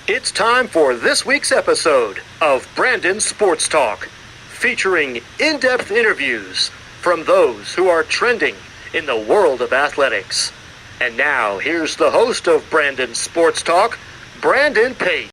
It's time for this week's episode of Brandon Sports Talk, featuring in-depth interviews from those who are trending in the world of athletics. And now, here's the host of Brandon Sports Talk, Brandon Pate.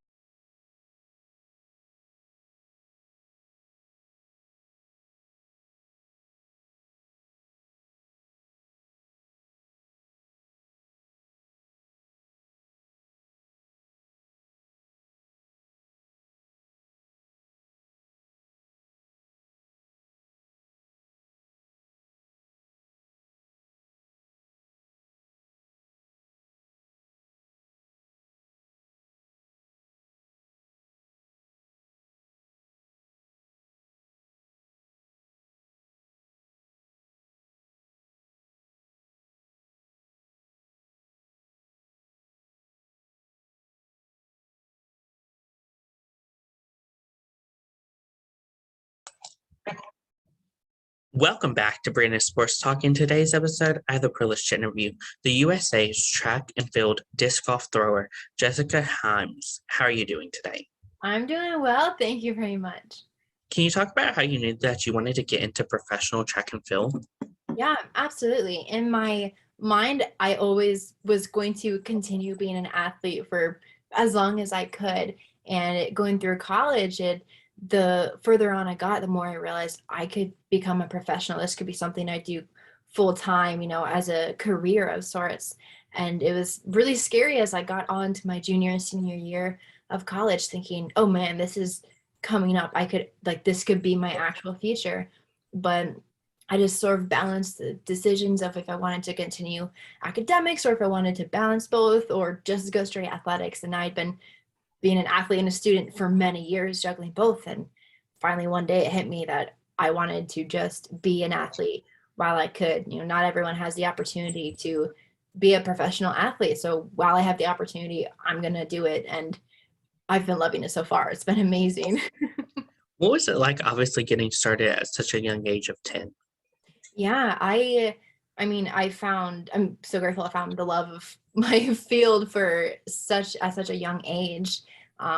Welcome back to Brandon Sports Talk. In today's episode, I have the privilege to interview the USA's track and field disc golf thrower, Jessica Heims. How are you doing today? I'm doing well. Thank you very much. Can you talk about how you knew that you wanted to get into professional track and field? Yeah, absolutely. In my mind, I always was going to continue being an athlete for as long as I could. And going through college, the further on I got, the more I realized I could become a professional. This could be something I do full time, as a career of sorts. And it was really scary as I got on to my junior and senior year of college, thinking, oh man, this is coming up. This could be my actual future. But I just sort of balanced the decisions of if I wanted to continue academics or if I wanted to balance both or just go straight athletics. And I'd been being an athlete and a student for many years, juggling both. And finally, one day it hit me that I wanted to just be an athlete while I could. Not everyone has the opportunity to be a professional athlete. So while I have the opportunity, I'm going to do it. And I've been loving it so far. It's been amazing. What was it like, obviously, getting started at such a young age of 10? Yeah, I'm so grateful I found the love of my field at such a young age.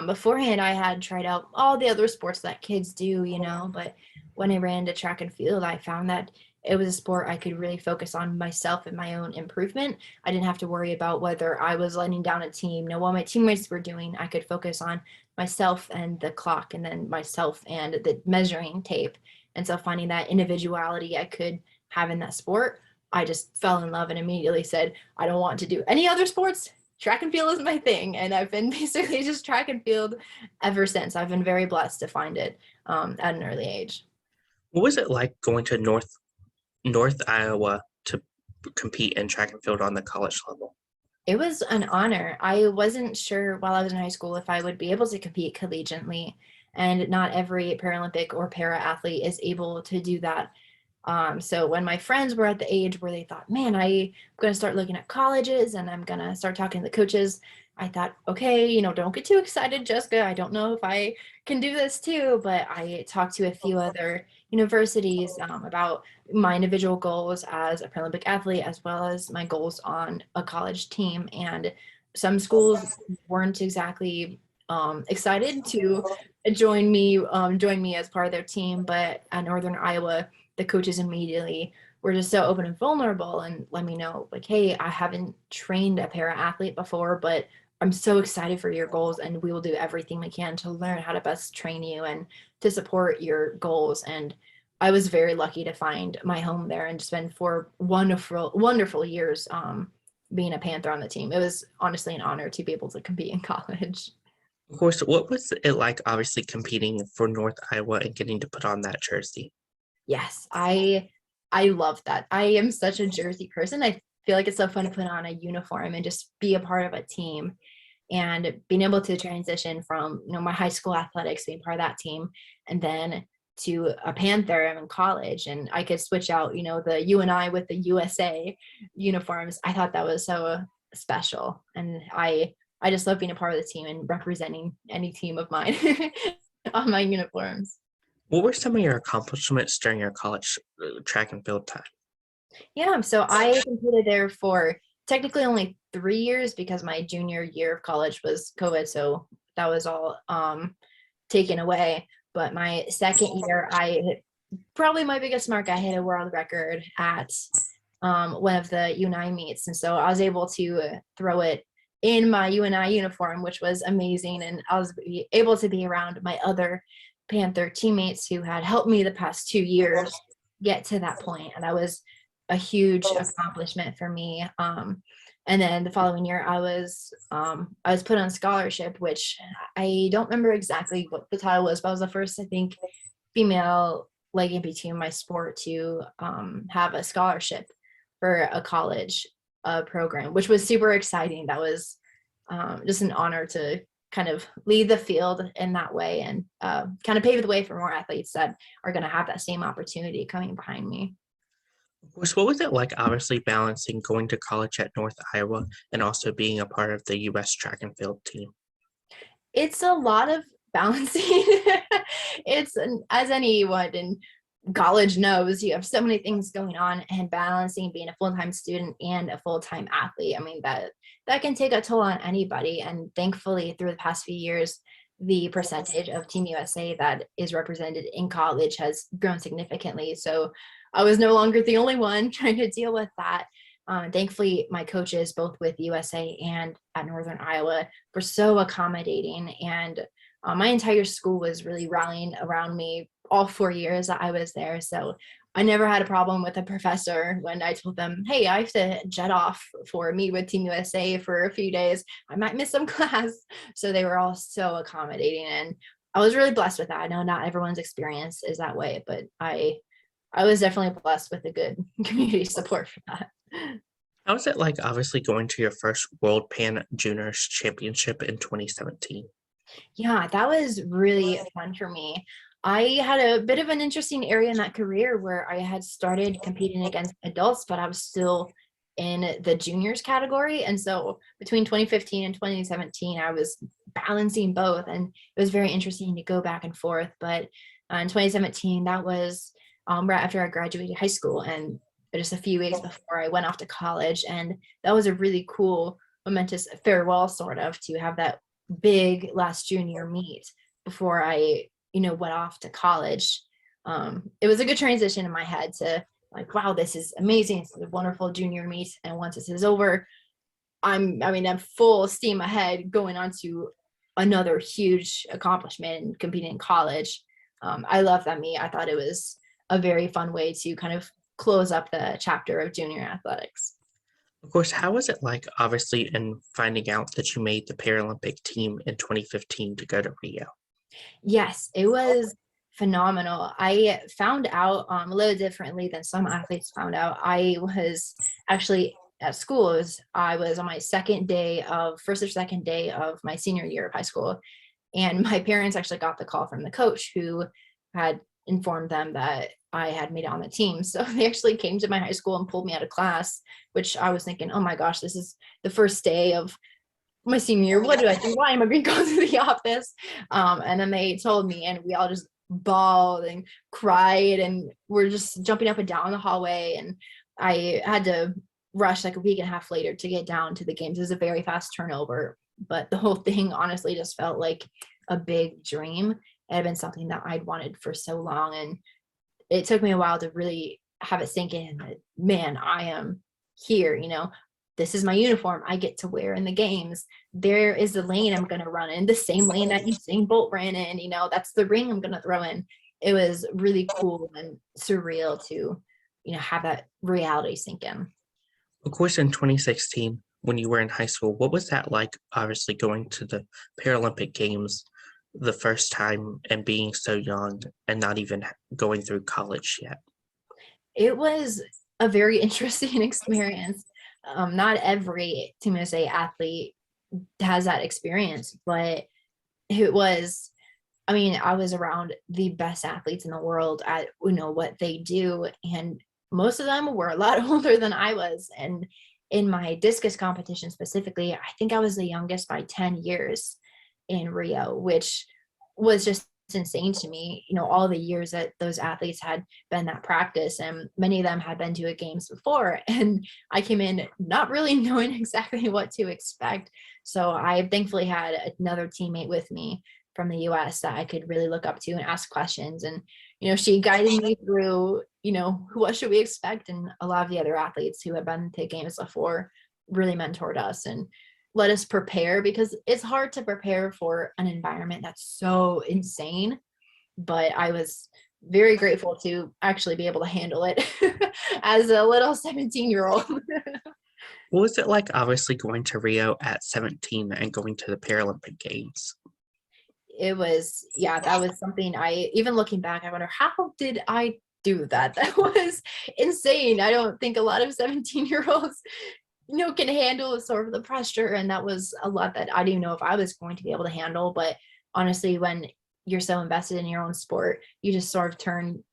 Beforehand, I had tried out all the other sports that kids do, but when I ran to track and field, I found that it was a sport I could really focus on myself and my own improvement. I didn't have to worry about whether I was letting down a team. What my teammates were doing, I could focus on myself and the clock, and then myself and the measuring tape. And so finding that individuality I could have in that sport, I just fell in love and immediately said, I don't want to do any other sports. Track and field is my thing. And I've been basically just track and field ever since. I've been very blessed to find it at an early age. What was it like going to North Iowa to compete in track and field on the college level? It was an honor. I wasn't sure while I was in high school if I would be able to compete collegiately, and not every Paralympic or para athlete is able to do that. So when my friends were at the age where they thought, man, I'm going to start looking at colleges and I'm going to start talking to the coaches, I thought, okay, don't get too excited, Jessica. I don't know if I can do this too, but I talked to a few other universities about my individual goals as a Paralympic athlete, as well as my goals on a college team. And some schools weren't exactly excited to join me as part of their team, but at Northern Iowa, the coaches immediately were just so open and vulnerable and let me know, like, hey, I haven't trained a para athlete before, but I'm so excited for your goals, and we will do everything we can to learn how to best train you and to support your goals. And I was very lucky to find my home there and spend 4 wonderful years being a Panther on the team. It was honestly an honor to be able to compete in college. Of course, what was it like, obviously, competing for North Iowa and getting to put on that jersey? Yes, I love that. I am such a jersey person. I feel like it's so fun to put on a uniform and just be a part of a team. And being able to transition from, my high school athletics, being part of that team, and then to a Panther in college, and I could switch out, the UNI with the USA uniforms. I thought that was so special. And I just love being a part of the team and representing any team of mine on my uniforms. What were some of your accomplishments during your college track and field time? Yeah, so I competed there for technically only 3 years because my junior year of college was COVID. So that was all taken away. But my second year, probably my biggest mark, I hit a world record at one of the UNI meets. And so I was able to throw it in my UNI uniform, which was amazing. And I was able to be around my other Panther teammates who had helped me the past 2 years get to that point. And that was a huge accomplishment for me. And then the following year I was put on scholarship, which I don't remember exactly what the title was, but I was the first, I think, female leg amputee in my sport to have a scholarship for a college program, which was super exciting. That was just an honor to kind of lead the field in that way and kind of pave the way for more athletes that are going to have that same opportunity coming behind me. Of course, what was it like, obviously, balancing going to college at North Iowa and also being a part of the U.S. track and field team? It's a lot of balancing. It's, as anyone in college knows, you have so many things going on, and balancing being a full-time student and a full-time athlete, I mean, that can take a toll on anybody. And thankfully, through the past few years, the percentage of Team USA that is represented in college has grown significantly. So I was no longer the only one trying to deal with that. Thankfully, my coaches, both with USA and at Northern Iowa, were so accommodating. And my entire school was really rallying around me all 4 years that I was there. So I never had a problem with a professor when I told them, hey, I have to jet off for a meet with Team USA for a few days. I might miss some class. So they were all so accommodating. And I was really blessed with that. I know not everyone's experience is that way, but I was definitely blessed with a good community support for that. How was it like, obviously, going to your first World Pan Juniors Championship in 2017? Yeah, that was really fun for me. I had a bit of an interesting area in that career where I had started competing against adults, but I was still in the juniors category. And so between 2015 and 2017, I was balancing both, and it was very interesting to go back and forth. But in 2017, that was right after I graduated high school and just a few weeks before I went off to college. And that was a really cool, momentous farewell, sort of, to have that big last junior meet before I went off to college. It was a good transition in my head to like, wow, this is amazing. It's a wonderful junior meet. And once this is over, I'm full steam ahead going on to another huge accomplishment and competing in college. I love that meet. I thought it was a very fun way to kind of close up the chapter of junior athletics. Of course, how was it like, obviously, in finding out that you made the Paralympic team in 2015 to go to Rio? Yes, it was phenomenal. I found out a little differently than some athletes found out. I was actually at school. I was on my first or second day of my senior year of high school. And my parents actually got the call from the coach who had informed them that I had made it on the team. So they actually came to my high school and pulled me out of class, which I was thinking, oh my gosh, this is the first day of my senior year. What do I do? Why am I being called to the office? And then they told me, and we all just bawled and cried, and we're just jumping up and down the hallway. And I had to rush like a week and a half later to get down to the games. It was a very fast turnover, but the whole thing honestly just felt like a big dream. It had been something that I'd wanted for so long, and it took me a while to really have it sink in that, man, I am here, this is my uniform I get to wear in the games. There is the lane I'm going to run in, the same lane that Usain Bolt ran in, that's the ring I'm going to throw in. It was really cool and surreal to, have that reality sink in. Of course, in 2016, when you were in high school, what was that like, obviously, going to the Paralympic Games the first time and being so young and not even going through college yet? It was a very interesting experience. Not every Team USA athlete has that experience, but it was, I was around the best athletes in the world at, what they do. And most of them were a lot older than I was. And in my discus competition specifically, I think I was the youngest by 10 years in Rio, which was just insane to me, all the years that those athletes had been at practice, and many of them had been to a games before. And I came in not really knowing exactly what to expect. So I thankfully had another teammate with me from the US that I could really look up to and ask questions. And, she guided me through, what should we expect? And a lot of the other athletes who have been to games before really mentored us and let us prepare, because it's hard to prepare for an environment that's so insane. But I was very grateful to actually be able to handle it as a little 17-year-old. What was it like, obviously, going to Rio at 17 and going to the Paralympic Games? It was, yeah, that was something even looking back, I wonder, how did I do that? That was insane. I don't think a lot of 17-year-olds can handle sort of the pressure. And that was a lot that I didn't know if I was going to be able to handle. But honestly, when you're so invested in your own sport, you just sort of turn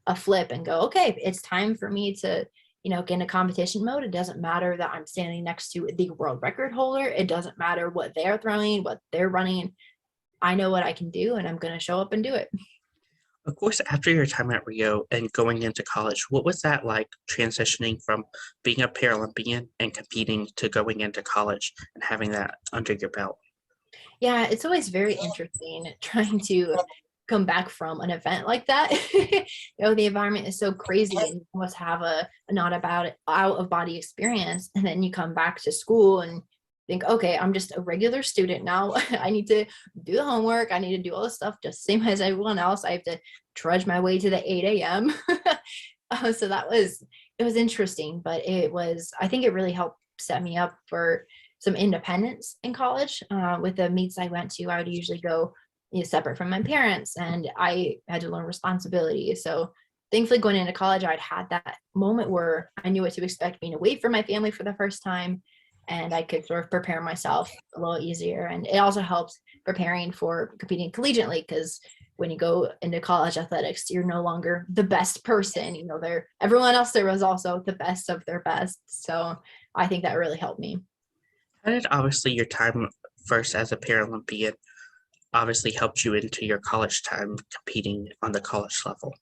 a flip and go, okay, it's time for me to, get into competition mode. It doesn't matter that I'm standing next to the world record holder. It doesn't matter what they're throwing, what they're running. I know what I can do, and I'm going to show up and do it. Of course, after your time at Rio and going into college, what was that like, transitioning from being a Paralympian and competing to going into college and having that under your belt? Yeah, it's always very interesting trying to come back from an event like that. The environment is so crazy, and you almost have a not about out of body experience, and then you come back to school and think, okay, I'm just a regular student now. I need to do the homework. I need to do all the stuff just same as everyone else. I have to trudge my way to the 8 a.m. So it was interesting, but I think it really helped set me up for some independence in college. With the meets I went to, I would usually go separate from my parents, and I had to learn responsibility. So thankfully, going into college, I'd had that moment where I knew what to expect being away from my family for the first time, and I could sort of prepare myself a little easier. And it also helps preparing for competing collegiately, because when you go into college athletics, you're no longer the best person. Everyone else there was also the best of their best. So I think that really helped me. How did, obviously, your time first as a Paralympian obviously helped you into your college time competing on the college level?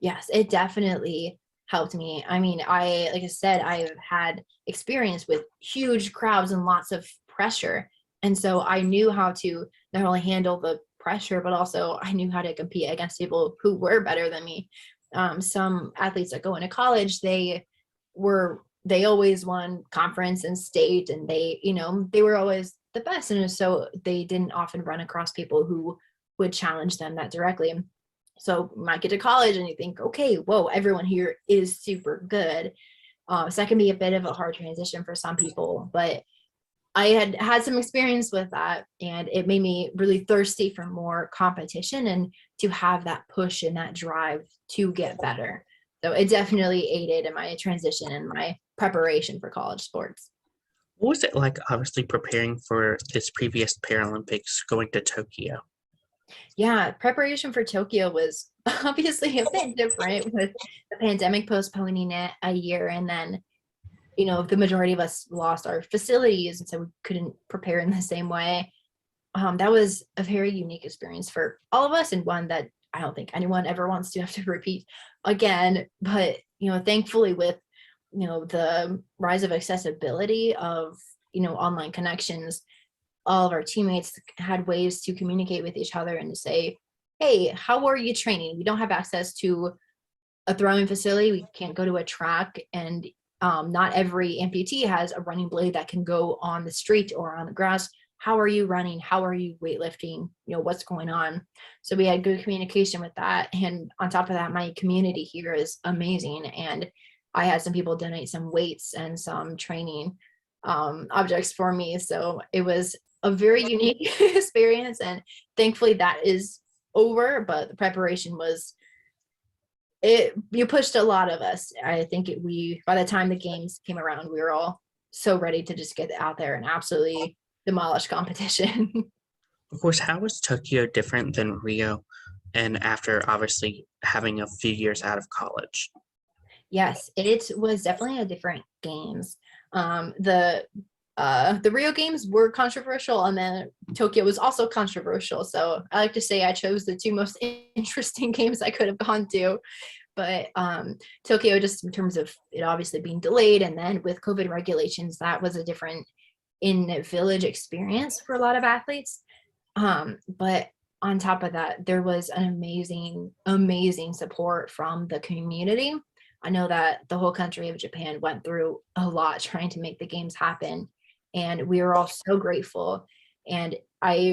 Yes, it definitely helped me. I mean, like I said, I've had experience with huge crowds and lots of pressure. And so I knew how to not only handle the pressure, but also I knew how to compete against people who were better than me. Some athletes that go into college, they always won conference and state, and they were always the best. And so they didn't often run across people who would challenge them that directly. So you might get to college and you think, okay, whoa, everyone here is super good. So that can be a bit of a hard transition for some people, but I had some experience with that, and it made me really thirsty for more competition and to have that push and that drive to get better. So it definitely aided in my transition and my preparation for college sports. What was it like, obviously, preparing for this previous Paralympics going to Tokyo? Yeah, preparation for Tokyo was obviously a bit different, with the pandemic postponing it a year, and then the majority of us lost our facilities, and so we couldn't prepare in the same way. That was a very unique experience for all of us, and one that I don't think anyone ever wants to have to repeat again. But thankfully, with the rise of accessibility of online connections, all of our teammates had ways to communicate with each other and to say, hey, how are you training? We don't have access to a throwing facility. We can't go to a track, and not every amputee has a running blade that can go on the street or on the grass. How are you running? How are you weightlifting? What's going on? So we had good communication with that. And on top of that, my community here is amazing. And I had some people donate some weights and some training objects for me. So it was a very unique experience. And thankfully that is over, but the preparation was, you pushed a lot of us. I think by the time the games came around, we were all so ready to just get out there and absolutely demolish competition. Of course, how was Tokyo different than Rio, and after obviously having a few years out of college? Yes, it was definitely a different games. The the Rio Games were controversial, and then Tokyo was also controversial. So I like to say I chose the two most interesting games I could have gone to. But Tokyo, just in terms of it obviously being delayed, and then with COVID regulations, that was a different in-village experience for a lot of athletes. But on top of that, there was an amazing support from the community. I know that the whole country of Japan went through a lot trying to make the games happen, and we were all so grateful. And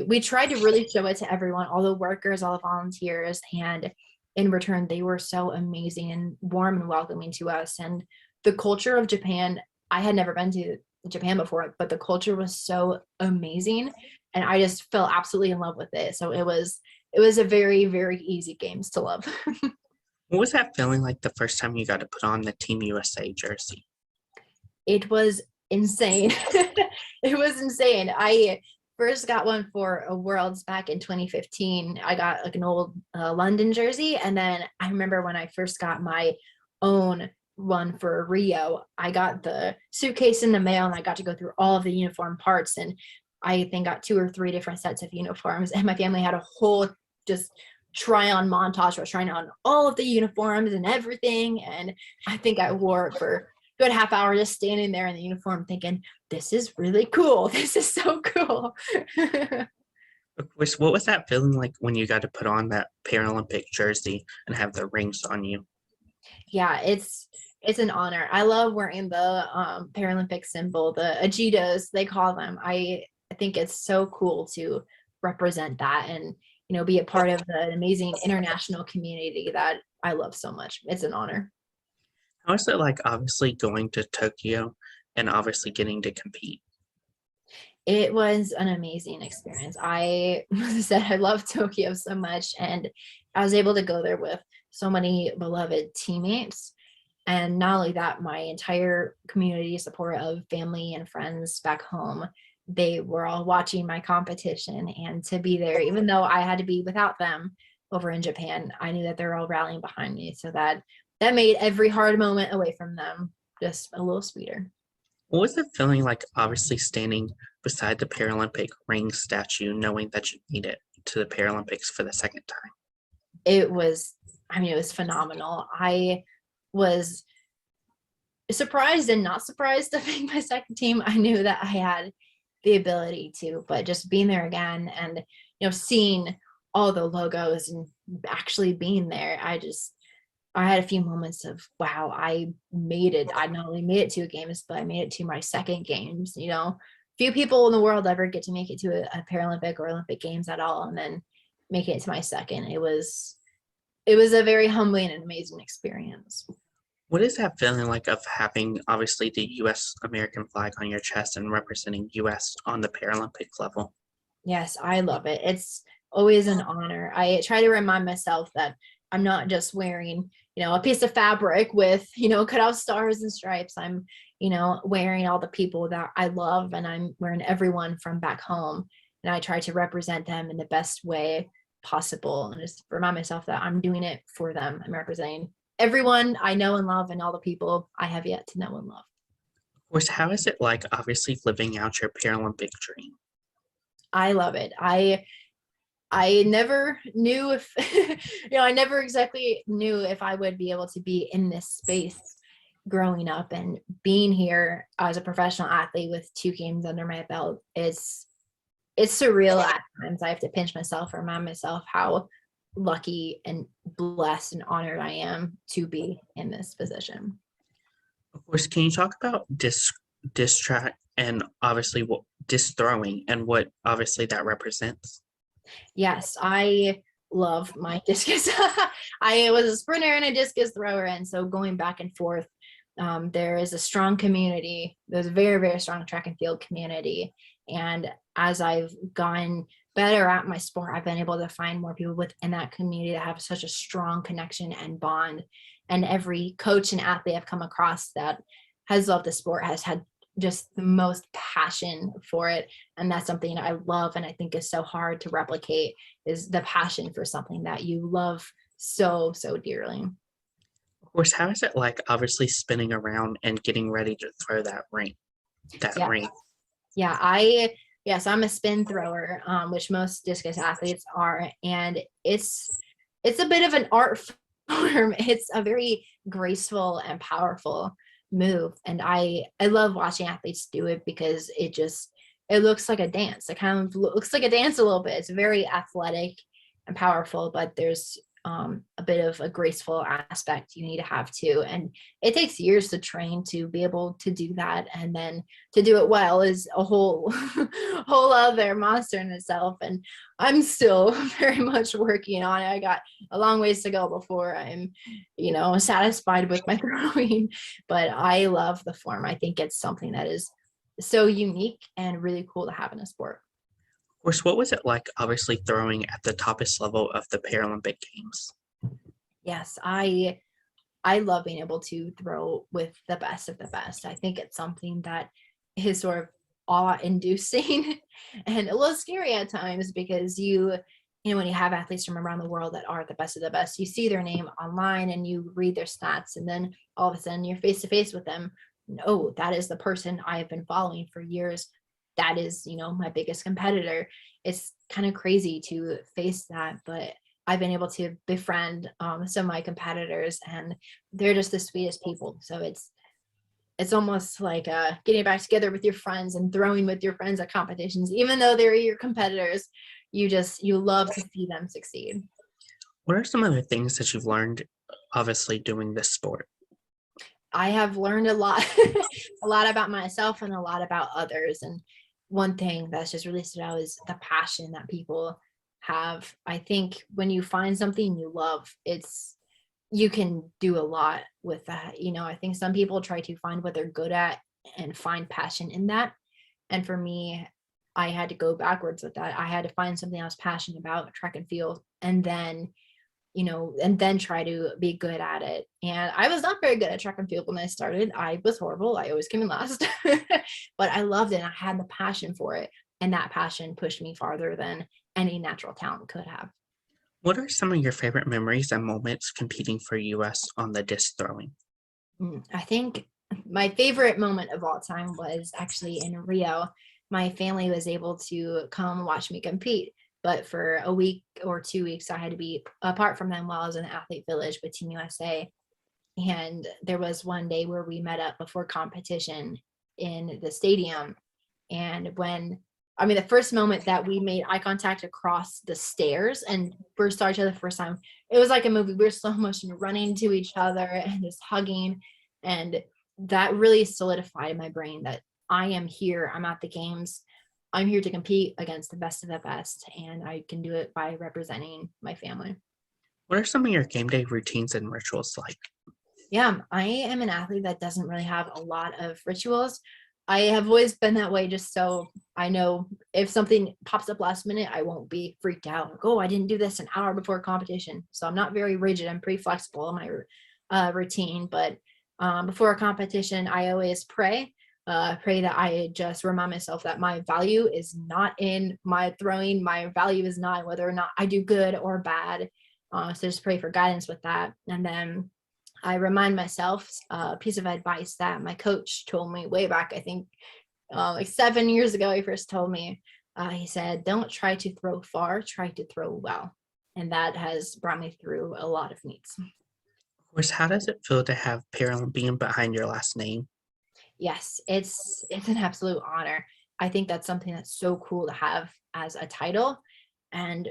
we tried to really show it to everyone, all the workers, all the volunteers, and in return, they were so amazing and warm and welcoming to us. And the culture of Japan, I had never been to Japan before, but the culture was so amazing, and I just fell absolutely in love with it. So it was a very, very easy games to love. What was that feeling like the first time you got to put on the Team USA jersey? It was insane. It was insane. I first got one for a Worlds back in 2015. I got like an old London jersey, and then I remember when I first got my own one for Rio, I got the suitcase in the mail, and I got to go through all of the uniform parts, and I think got 2 or 3 different sets of uniforms, and my family had a whole just try on montage. I was trying on all of the uniforms and everything, and I think I wore it for a good half hour just standing there in the uniform thinking, this is really cool. This is so cool. Of course, what was that feeling like when you got to put on that Paralympic jersey and have the rings on you? Yeah, it's an honor. I love wearing the Paralympic symbol, the ajitos, they call them. I think it's so cool to represent that and, you know, be a part of the amazing international community that I love so much. It's an honor. How is it like obviously going to Tokyo and obviously getting to compete? It was an amazing experience. I said I love Tokyo so much, and I was able to go there with so many beloved teammates. And not only that, my entire community support of family and friends back home, they were all watching my competition, and to be there, even though I had to be without them over in Japan, I knew that they're all rallying behind me. So that made every hard moment away from them just a little sweeter. What was it feeling like obviously standing beside the Paralympic ring statue, knowing that you made it to the Paralympics for the second time? It was phenomenal. I was surprised and not surprised to make my second team. I knew that I had the ability to, but just being there again and, you know, seeing all the logos and actually being there, I had a few moments of, wow, I made it. I not only made it to a games, but I made it to my second games. You know, few people in the world ever get to make it to a Paralympic or Olympic games at all, and then make it to my second. It was a very humbling and amazing experience. What is that feeling like of having obviously the US American flag on your chest and representing US on the Paralympic level? Yes, I love it. It's always an honor. I try to remind myself that I'm not just wearing, you know, a piece of fabric with, you know, cut out stars and stripes. I'm, you know, wearing all the people that I love, and I'm wearing everyone from back home. And I try to represent them in the best way possible, and just remind myself that I'm doing it for them. I'm representing everyone I know and love, and all the people I have yet to know and love. Of course, how is it like obviously living out your Paralympic dream? I love it. I never knew if, you know, I never exactly knew if I would be able to be in this space growing up, and being here as a professional athlete with 2 games under my belt it's surreal at times. I have to pinch myself, remind myself how lucky and blessed and honored I am to be in this position. Of course, can you talk about disc track and obviously what disc throwing and what obviously that represents? Yes, I love my discus. I was a sprinter and a discus thrower, and so going back and forth, there is a strong community. There's a very, very strong track and field community, and as I've gotten better at my sport, I've been able to find more people within that community that have such a strong connection and bond. And every coach and athlete I've come across that has loved the sport has had just the most passion for it. And that's something I love, and I think is so hard to replicate, is the passion for something that you love so, so dearly. Of course, how is it like obviously spinning around and getting ready to throw that ring? Yeah. Ring. Yeah, yes, I'm a spin thrower, which most discus athletes are, and it's a bit of an art form. It's a very graceful and powerful move, and I love watching athletes do it because it looks like a dance. It kind of looks like a dance a little bit. It's very athletic and powerful, but there's a bit of a graceful aspect you need to have too. And it takes years to train to be able to do that. And then to do it well is a whole, whole other monster in itself. And I'm still very much working on it. I got a long ways to go before I'm, satisfied with my throwing, but I love the form. I think it's something that is so unique and really cool to have in a sport. Of course, what was it like obviously throwing at the toppest level of the Paralympic Games? Yes, I love being able to throw with the best of the best. I think it's something that is sort of awe-inducing and a little scary at times because when you have athletes from around the world that are the best of the best, you see their name online and you read their stats, and then all of a sudden you're face to face with them. No, that is the person I have been following for years. That is, my biggest competitor. It's kind of crazy to face that, but I've been able to befriend some of my competitors, and they're just the sweetest people. So it's almost like getting back together with your friends and throwing with your friends at competitions, even though they're your competitors. You love to see them succeed. What are some of the things that you've learned, obviously, doing this sport? I have learned a lot, a lot about myself and a lot about others. And one thing that's just really stood out is the passion that people have. I think when you find something you love, you can do a lot with that. I think some people try to find what they're good at and find passion in that. And for me, I had to go backwards with that. I had to find something I was passionate about, track and field, and then try to be good at it. And I was not very good at track and field when I started. I was horrible. I always came in last, but I loved it. And I had the passion for it. And that passion pushed me farther than any natural talent could have. What are some of your favorite memories and moments competing for US on the disc throwing? I think my favorite moment of all time was actually in Rio. My family was able to come watch me compete, but for a week or 2 weeks, I had to be apart from them while I was in the athlete village with Team USA. And there was one day where we met up before competition in the stadium. And the first moment that we made eye contact across the stairs and first saw each other the first time, it was like a movie. We were slow motion running to each other and just hugging. And that really solidified in my brain that I am here. I'm at the games. I'm here to compete against the best of the best, and I can do it by representing my family. What are some of your game day routines and rituals like? Yeah, I am an athlete that doesn't really have a lot of rituals. I have always been that way, just so I know if something pops up last minute, I won't be freaked out. Like, oh, I didn't do this an hour before competition. So I'm not very rigid. I'm pretty flexible in my routine. But before a competition, I always pray that I just remind myself that my value is not in my throwing. My value is not whether or not I do good or bad. So just pray for guidance with that. And then I remind myself a piece of advice that my coach told me way back, I think like 7 years ago, he first told me, he said, don't try to throw far, try to throw well. And that has brought me through a lot of meets. Of course, how does it feel to have Paralympian behind your last name? Yes, it's an absolute honor. I think that's something that's so cool to have as a title. And,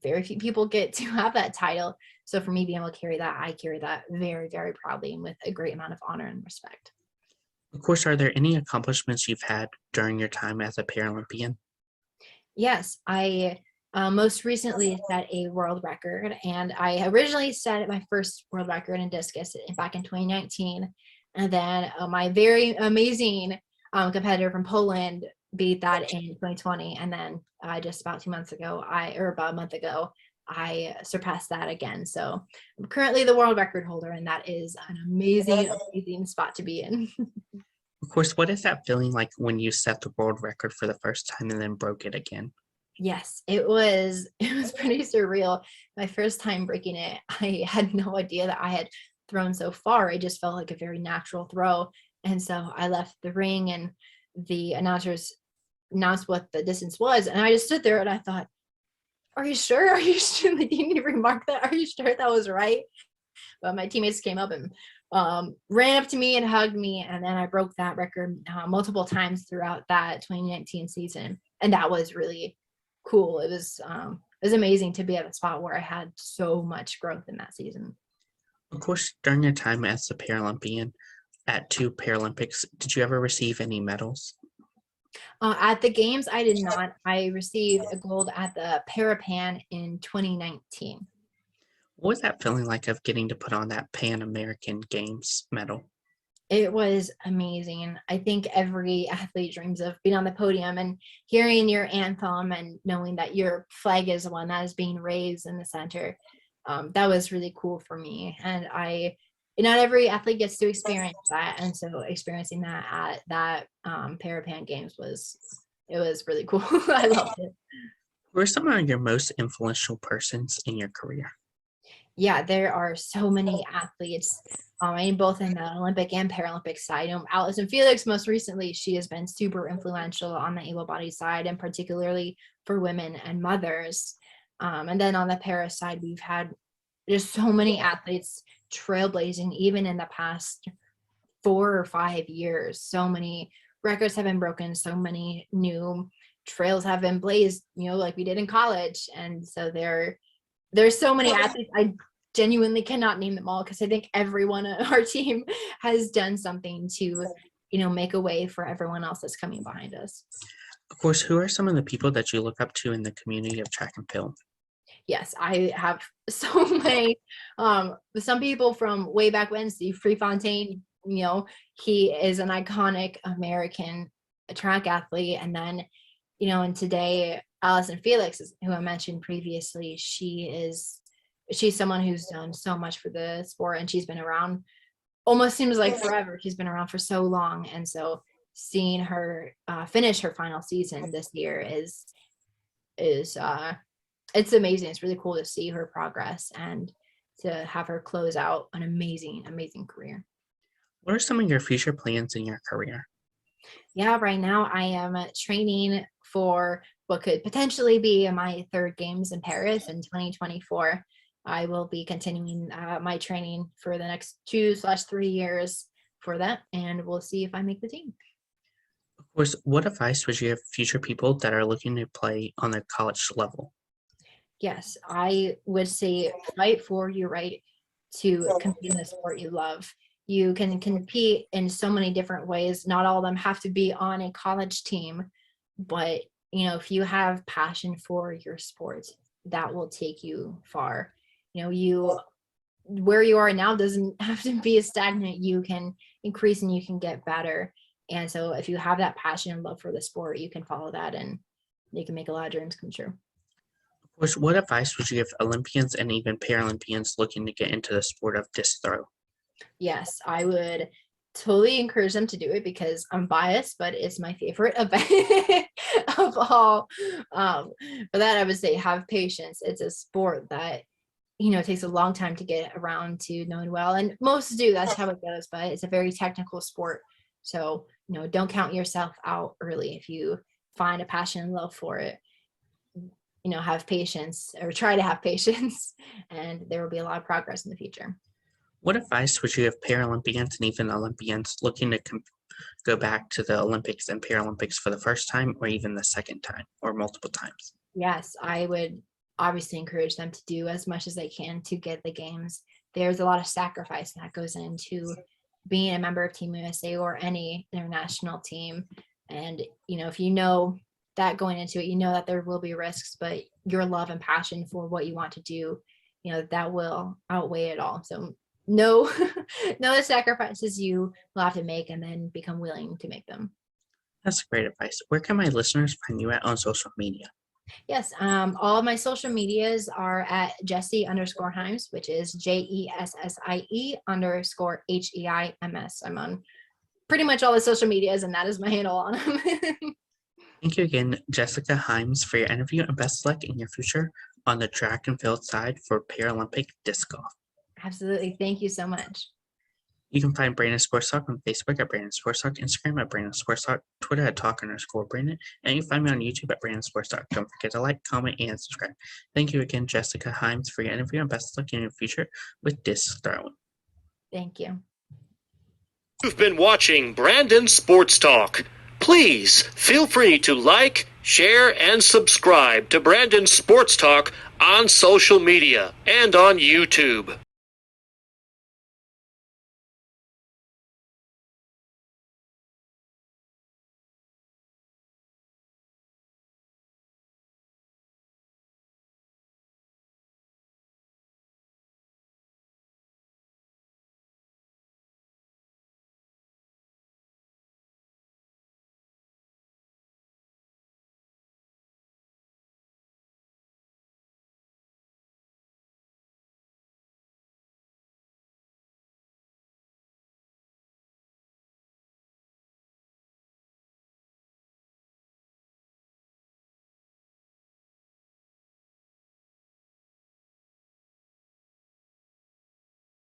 very few people get to have that title. So for me being able to carry that, I carry that very, very proudly and with a great amount of honor and respect. Of course, are there any accomplishments you've had during your time as a Paralympian? Yes, I most recently set a world record, and I originally set my first world record in discus back in 2019. And then my very amazing competitor from Poland beat that in 2020. And then just about 2 months ago, about a month ago, I surpassed that again. So I'm currently the world record holder, and that is an amazing, amazing spot to be in. Of course, what is that feeling like when you set the world record for the first time and then broke it again? Yes, it was pretty surreal. My first time breaking it, I had no idea that I had thrown so far. It just felt like a very natural throw. And so I left the ring and the announcers announced what the distance was, and I just stood there and I thought, are you sure? Are you sure? Like, you need to remark that? Are you sure that was right? But my teammates came up and ran up to me and hugged me, and then I broke that record multiple times throughout that 2019 season, and that was really cool. It was amazing to be at a spot where I had so much growth in that season. Of course, during your time as a Paralympian at 2 Paralympics, did you ever receive any medals? At the games, I did not. I received a gold at the Parapan in 2019. What was that feeling like of getting to put on that Pan American Games medal? It was amazing. I think every athlete dreams of being on the podium and hearing your anthem and knowing that your flag is the one that is being raised in the center. That was really cool for me. And not every athlete gets to experience that. And so experiencing that at that Parapan Games was really cool. I loved it. Who are some of your most influential persons in your career? Yeah, there are so many athletes, both in the Olympic and Paralympic side. Allison Felix, most recently, she has been super influential on the able-bodied side, and particularly for women and mothers. And then on the para side, we've had just so many athletes trailblazing, even in the past 4 or 5 years. So many records have been broken, so many new trails have been blazed, like we did in college. And so there's so many athletes. I genuinely cannot name them all because I think everyone on our team has done something to, make a way for everyone else that's coming behind us. Of course, who are some of the people that you look up to in the community of track and field? Yes, I have so many. Some people from way back when, Steve Prefontaine, he is an iconic American track athlete. And then, and today, Allison Felix, who I mentioned previously, she's someone who's done so much for the sport, and she's been around almost seems like forever. She's been around for so long. And so seeing her finish her final season this year is it's amazing. It's really cool to see her progress and to have her close out an amazing career. What are some of your future plans in your career? Yeah, right now I am training for what could potentially be my 3rd games in Paris in 2024. I will be continuing my training for the next 2/3 years for that, and we'll see if I make the team. Of course, what advice would you give future people that are looking to play on the college level? Yes, I would say fight for your right to compete in the sport you love. You can compete in so many different ways. Not all of them have to be on a college team, but if you have passion for your sport, that will take you far. Where you are now doesn't have to be stagnant. You can increase and you can get better. And so if you have that passion and love for the sport, you can follow that and you can make a lot of dreams come true. Of course, what advice would you give Olympians and even Paralympians looking to get into the sport of disc throw? Yes, I would totally encourage them to do it because I'm biased, but it's my favorite event of all. For that, I would say have patience. It's a sport that, it takes a long time to get around to knowing well, and most do. That's how it goes, but it's a very technical sport. So, don't count yourself out early. If you find a passion and love for it, have patience, or try to have patience, and there will be a lot of progress in the future. What advice would you give Paralympians and even Olympians looking to go back to the Olympics and Paralympics for the first time or even the second time or multiple times? Yes, I would obviously encourage them to do as much as they can to get the games. There's a lot of sacrifice that goes into being a member of Team USA or any international team. And, if you know that going into it, that there will be risks, but your love and passion for what you want to do, that will outweigh it all. So know the sacrifices you will have to make and then become willing to make them. That's great advice. Where can my listeners find you at on social media? Yes, all of my social medias are at Jessie_Heims, which is JESSIE_HEIMS. I'm on pretty much all the social medias, and that is my handle on them. Thank you again, Jessica Heims, for your interview, and best luck in your future on the track and field side for Paralympic disc golf. Absolutely. Thank you so much. You can find Brandon Sports Talk on Facebook at Brandon Sports Talk, Instagram at Brandon Sports Talk, Twitter at Talk_Brandon, and you can find me on YouTube at Brandon Sports Talk. Don't forget to like, comment, and subscribe. Thank you again, Jessica Heims, for your interview, and best of luck in your future with disc throwing. Thank you. You've been watching Brandon Sports Talk. Please feel free to like, share, and subscribe to Brandon Sports Talk on social media and on YouTube.